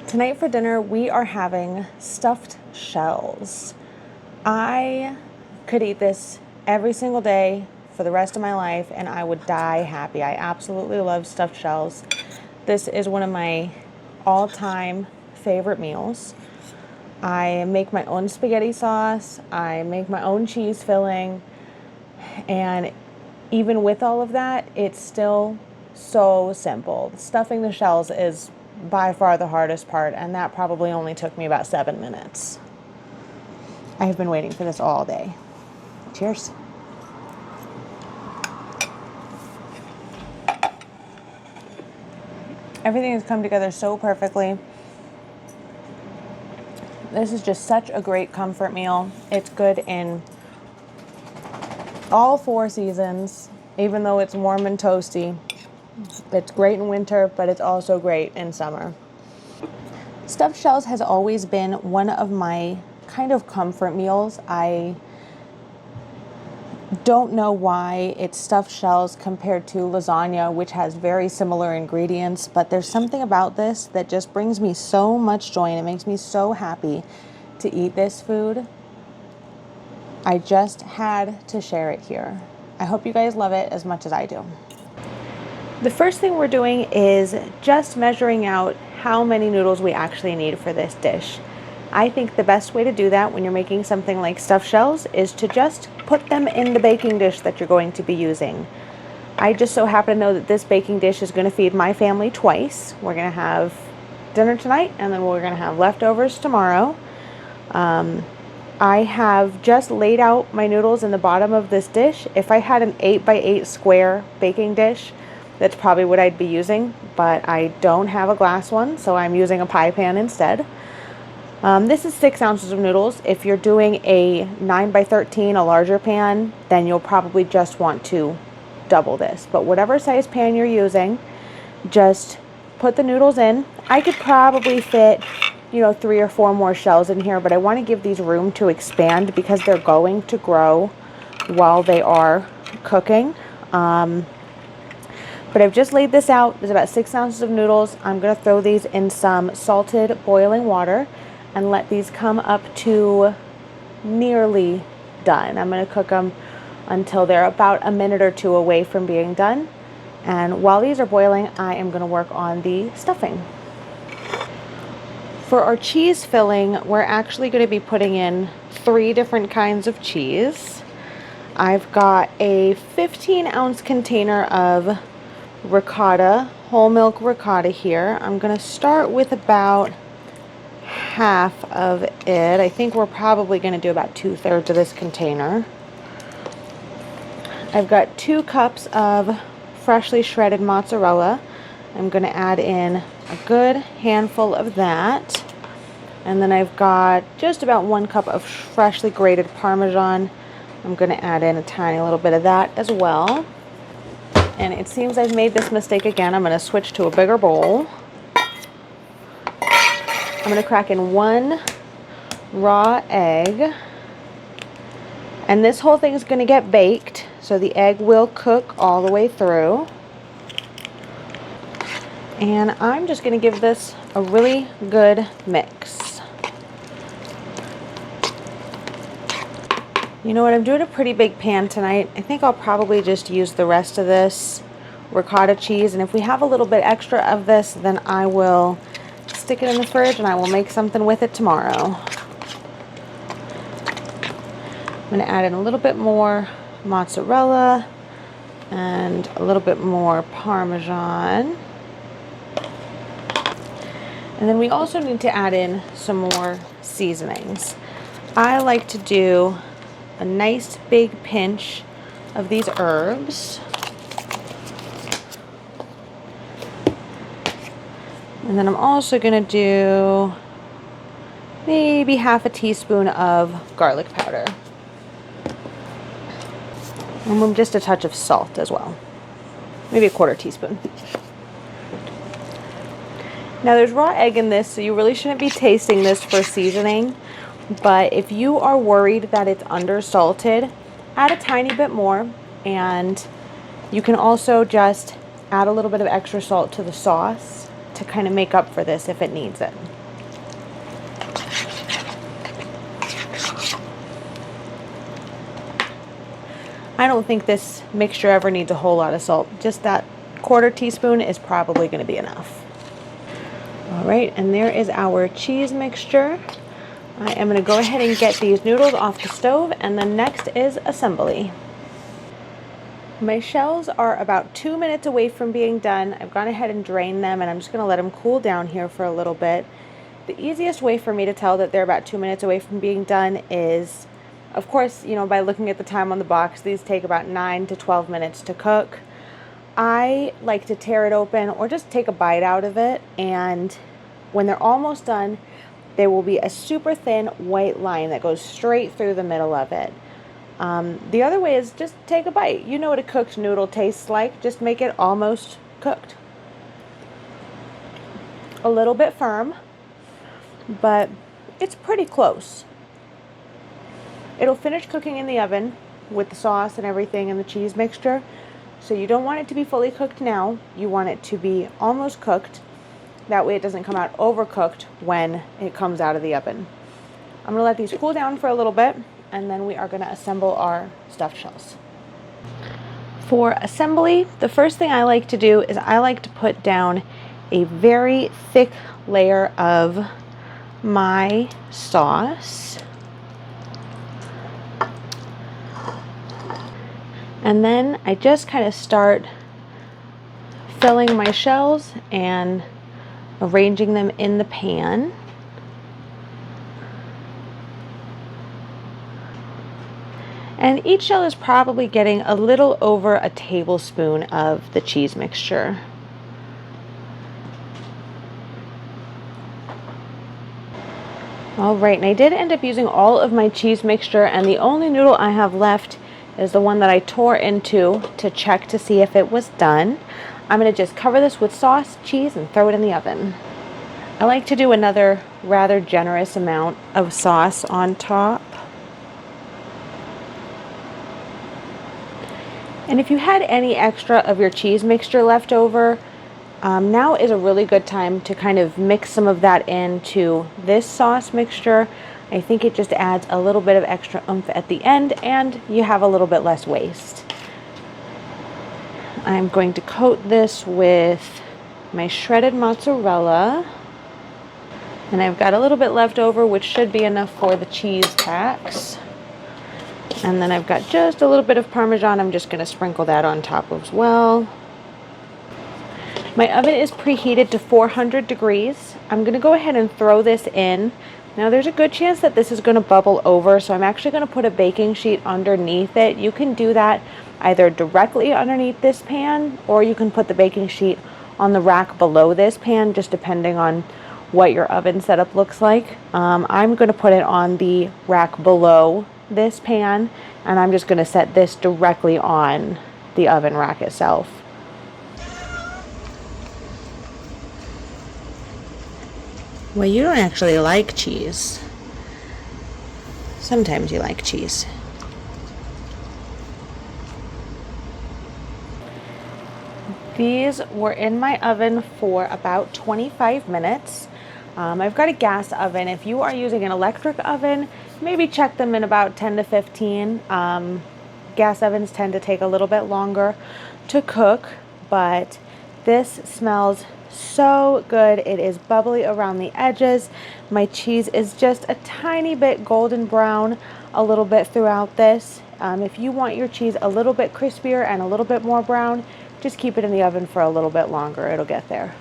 Tonight for dinner, we are having stuffed shells. I could eat this every single day for the rest of my life and I would die happy. I absolutely love stuffed shells. This is one of my all-time favorite meals. I make my own spaghetti sauce, I make my own cheese filling, and even with all of that, it's still so simple. Stuffing the shells is by far the hardest part, and that probably only took me about 7 minutes. I have been waiting for this all day. Cheers. Everything has come together so perfectly. This is just such a great comfort meal. It's good in all 4 seasons, even though it's warm and toasty. It's great in winter, but it's also great in summer. Stuffed shells has always been one of my kind of comfort meals. I don't know why it's stuffed shells compared to lasagna, which has very similar ingredients, but there's something about this that just brings me so much joy and it makes me so happy to eat this food. I just had to share it here. I hope you guys love it as much as I do. The first thing we're doing is just measuring out how many noodles we actually need for this dish. I think the best way to do that when you're making something like stuffed shells is to just put them in the baking dish that you're going to be using. I just so happen to know that this baking dish is going to feed my family twice. We're going to have dinner tonight and then we're going to have leftovers tomorrow. I have just laid out my noodles in the bottom of this dish. If I had an 8x8 square baking dish, that's probably what I'd be using, but I don't have a glass one, so I'm using a pie pan instead. This is 6 ounces of noodles. If you're doing a 9x13, a larger pan, then you'll probably just want to double this. But whatever size pan you're using, just put the noodles in. I could probably fit, 3 or 4 more shells in here, but I want to give these room to expand because they're going to grow while they are cooking. But I've just laid this out. There's about 6 ounces of noodles. I'm going to throw these in some salted boiling water and let these come up to nearly done. I'm going to cook them until they're about a minute or 2 away from being done. And while these are boiling, I am going to work on the stuffing. For our cheese filling, we're actually going to be putting in 3 different kinds of cheese. I've got a 15-ounce container of ricotta, whole milk ricotta here. I'm going to start with about half of it. I think we're probably going to do about 2/3 of this container. I've got 2 cups of freshly shredded mozzarella. I'm going to add in a good handful of that. And then I've got just about 1 cup of freshly grated Parmesan. I'm going to add in a tiny little bit of that as well. And it seems I've made this mistake again. I'm going to switch to a bigger bowl. I'm going to crack in 1 raw egg. And this whole thing is going to get baked, so the egg will cook all the way through. And I'm just going to give this a really good mix. You know what, I'm doing a pretty big pan tonight. I think I'll probably just use the rest of this ricotta cheese, and if we have a little bit extra of this, then I will stick it in the fridge and I will make something with it tomorrow. I'm going to add in a little bit more mozzarella and a little bit more Parmesan. And then we also need to add in some more seasonings. I like to do a nice big pinch of these herbs. And then I'm also going to do maybe half a teaspoon of garlic powder. And just a touch of salt as well. Maybe a 1/4 teaspoon. Now there's raw egg in this, so you really shouldn't be tasting this for seasoning. But if you are worried that it's undersalted, add a tiny bit more. And you can also just add a little bit of extra salt to the sauce to kind of make up for this if it needs it. I don't think this mixture ever needs a whole lot of salt. Just that 1/4 teaspoon is probably going to be enough. All right, and there is our cheese mixture. I am going to go ahead and get these noodles off the stove, and then next is assembly. My shells are about 2 minutes away from being done. I've gone ahead and drained them, and I'm just going to let them cool down here for a little bit. The easiest way for me to tell that they're about 2 minutes away from being done is, of course, you know, by looking at the time on the box. These take about 9 to 12 minutes to cook. I like to tear it open or just take a bite out of it, and when they're almost done, there will be a super thin white line that goes straight through the middle of it. The other way is just take a bite. You know what a cooked noodle tastes like. Just make it almost cooked. A little bit firm, but it's pretty close. It'll finish cooking in the oven with the sauce and everything and the cheese mixture. So you don't want it to be fully cooked now. You want it to be almost cooked. That way it doesn't come out overcooked when it comes out of the oven. I'm going to let these cool down for a little bit, and then we are going to assemble our stuffed shells. For assembly, the first thing I like to do is I like to put down a very thick layer of my sauce. And then I just kind of start filling my shells and arranging them in the pan. And each shell is probably getting a little over a tablespoon of the cheese mixture. All right, and I did end up using all of my cheese mixture, and the only noodle I have left is the one that I tore into to check to see if it was done. I'm going to just cover this with sauce, cheese, and throw it in the oven. I like to do another rather generous amount of sauce on top. And if you had any extra of your cheese mixture left over, now is a really good time to kind of mix some of that into this sauce mixture. I think it just adds a little bit of extra oomph at the end, and you have a little bit less waste. I'm going to coat this with my shredded mozzarella, and I've got a little bit left over, which should be enough for the cheese packs. And then I've got just a little bit of Parmesan. I'm just going to sprinkle that on top as well. My oven is preheated to 400 degrees. I'm going to go ahead and throw this in. Now there's a good chance that this is going to bubble over, so I'm actually going to put a baking sheet underneath it. You can do that either directly underneath this pan, or you can put the baking sheet on the rack below this pan, just depending on what your oven setup looks like. I'm going to put it on the rack below this pan, and I'm just going to set this directly on the oven rack itself. Well, you don't actually like cheese. Sometimes you like cheese. These were in my oven for about 25 minutes. I've got a gas oven. If you are using an electric oven, maybe check them in about 10 to 15. Gas ovens tend to take a little bit longer to cook, but this smells so good. It is bubbly around the edges. My cheese is just a tiny bit golden brown a little bit throughout this. If you want your cheese a little bit crispier and a little bit more brown, just keep it in the oven for a little bit longer. It'll get there.